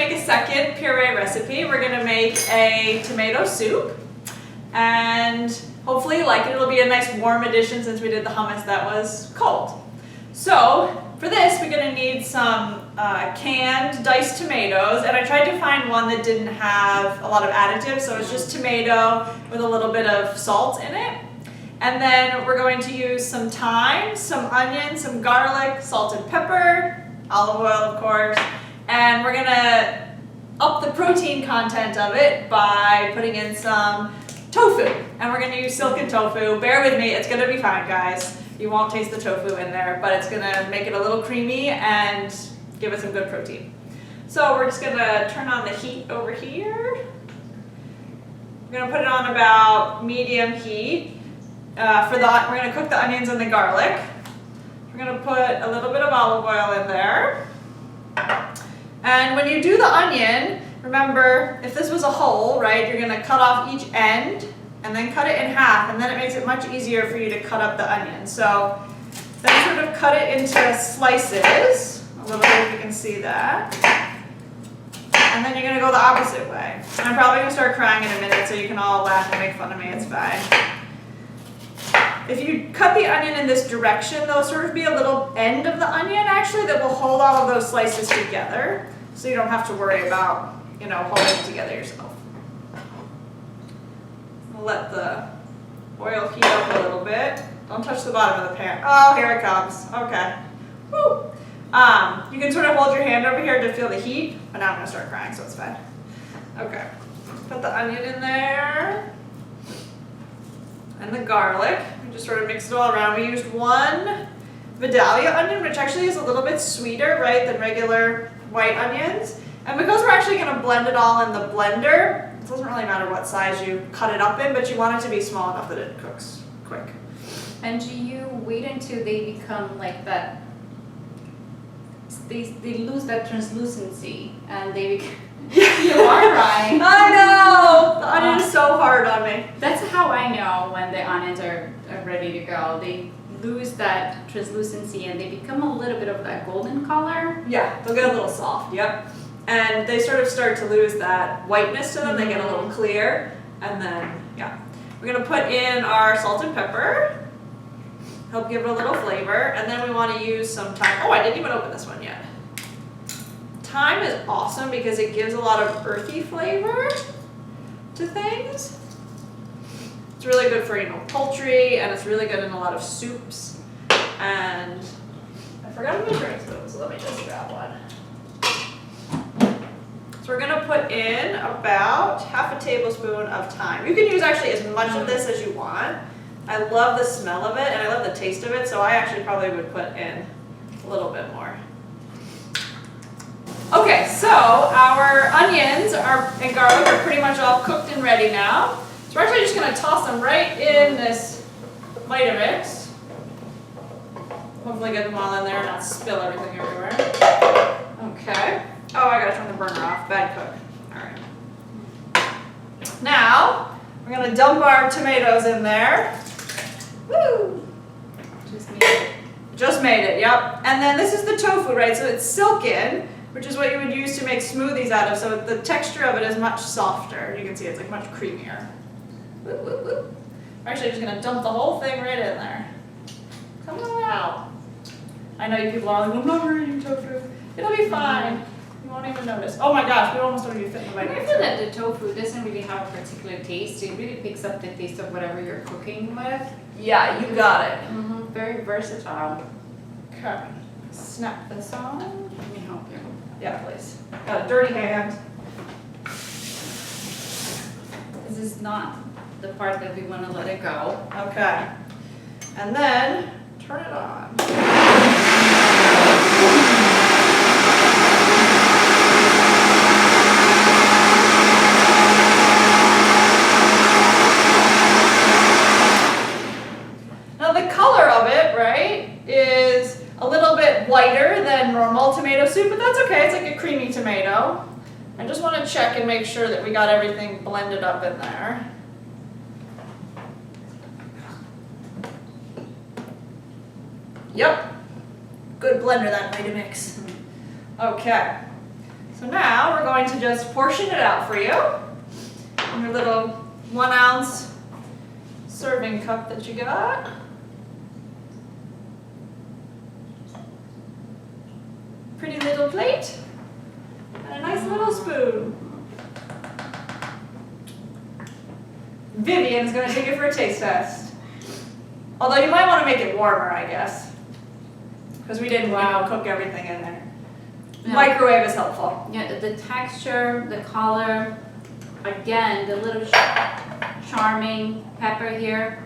make a second puree recipe. We're going to make a tomato soup, and hopefully you like it. It'll be a nice warm addition since we did the hummus that was cold. So for this, we're going to need some canned diced tomatoes, and I tried to find one that didn't have a lot of additives, so it's just tomato with a little bit of salt in it. And then we're going to use some thyme, some onion, some garlic, salt and pepper, olive oil of course, and we're going to up the protein content of it by putting in some tofu, and we're going to use silken tofu. Bear with me, it's going to be fine, guys. You won't taste the tofu in there, but it's going to make it a little creamy and give it some good protein. So we're just going to turn on the heat over here. We're going to put it on about medium heat. For that, we're going to cook the onions and the garlic. We're going to put a little bit of olive oil in there. And when you do the onion, remember, if this was a hole, right, you're going to cut off each end and then cut it in half, and then it makes it much easier for you to cut up the onion. So then sort of cut it into slices, a little bit if you can see that. And then you're going to go the opposite way. And I'm probably going to start crying in a minute, so you can all laugh and make fun of me, it's fine. If you cut the onion in this direction, there'll sort of be a little end of the onion actually that will hold all of those slices together, so you don't have to worry about, you know, holding it together yourself. We'll let the oil heat up a little bit. Don't touch the bottom of the pan. Oh, here it comes. Okay. Woo. You can sort of hold your hand over here to feel the heat, but now I'm going to start crying, so it's fine. Okay. Put the onion in there. And the garlic. We just sort of mix it all around. We used one Vidalia onion, which actually is a little bit sweeter, right, than regular white onions. And because we're actually going to blend it all in the blender, it doesn't really matter what size you cut it up in, but you want it to be small enough that it cooks quick. And do you wait until they become like that, they lose that translucency and they become, you are right. I know! The onion is so hard on me. That's how I know when the onions are ready to go. They lose that translucency and they become a little bit of that golden color. Yeah, they'll get a little soft, yep. And they sort of start to lose that whiteness to them. They get a little clear. And then, yeah. We're going to put in our salt and pepper. Help give it a little flavor. And then we want to use some thyme. Oh, I didn't even open this one yet. Thyme is awesome because it gives a lot of earthy flavor to things. It's really good for, you know, poultry, and it's really good in a lot of soups. And I forgot my drink spoon, so let me just grab one. So we're going to put in about half a tablespoon of thyme. You can use actually as much of this as you want. I love the smell of it and I love the taste of it, so I actually probably would put in a little bit more. Okay, so our onions and garlic are pretty much all cooked and ready now. So we're actually just going to toss them right in this Vitamix. Hopefully get them all in there and not spill everything everywhere. Okay. Oh, I gotta turn the burner off. Bad cook. Alright. Now, we're gonna dump our tomatoes in there. Woo! Just made it, yep. And then this is the tofu, right? So it's silken, which is what you would use to make smoothies out of. So the texture of it is much softer. You can see it's like much creamier. Woo, woo, woo. We're actually just gonna dump the whole thing right in there. Come on out. I know you people are like, I'm not eating tofu. It'll be fine. You won't even notice. Oh my gosh, we almost don't even fit in the I Vitamix. feel that the tofu doesn't really have a particular taste. It really picks up the taste of whatever you're cooking with. Yeah, you got it. Very versatile. Okay. Snap this on. Let me help you. Yeah, please. Got a dirty hand. This is not the part that we want to let it go. Okay. And then turn it on. Now the color of it, right, is a little bit whiter than normal tomato soup, but that's okay. It's like a creamy tomato. I just want to check and make sure that we got everything blended up in there. Yep. Good blender, that Vitamix. Okay. So now we're going to just portion it out for you in your little 1 ounce serving cup that you got. Pretty little plate and a nice little spoon. Vivian's going to take it for a taste test. Although you might want to make it warmer, I guess, because we didn't cook everything in there. Yeah. Microwave is helpful. Yeah, the texture, the color, again, the little charming pepper here.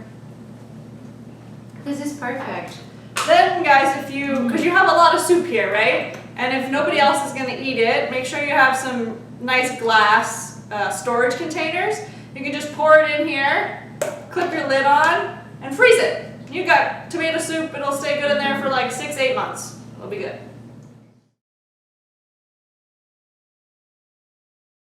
This is perfect. Then guys, because you have a lot of soup here, right? And if nobody else is going to eat it, make sure you have some nice glass storage containers. You can just pour it in here, clip your lid on, and freeze it. You got tomato soup, it'll stay good in there for like 6-8 months. It'll be good.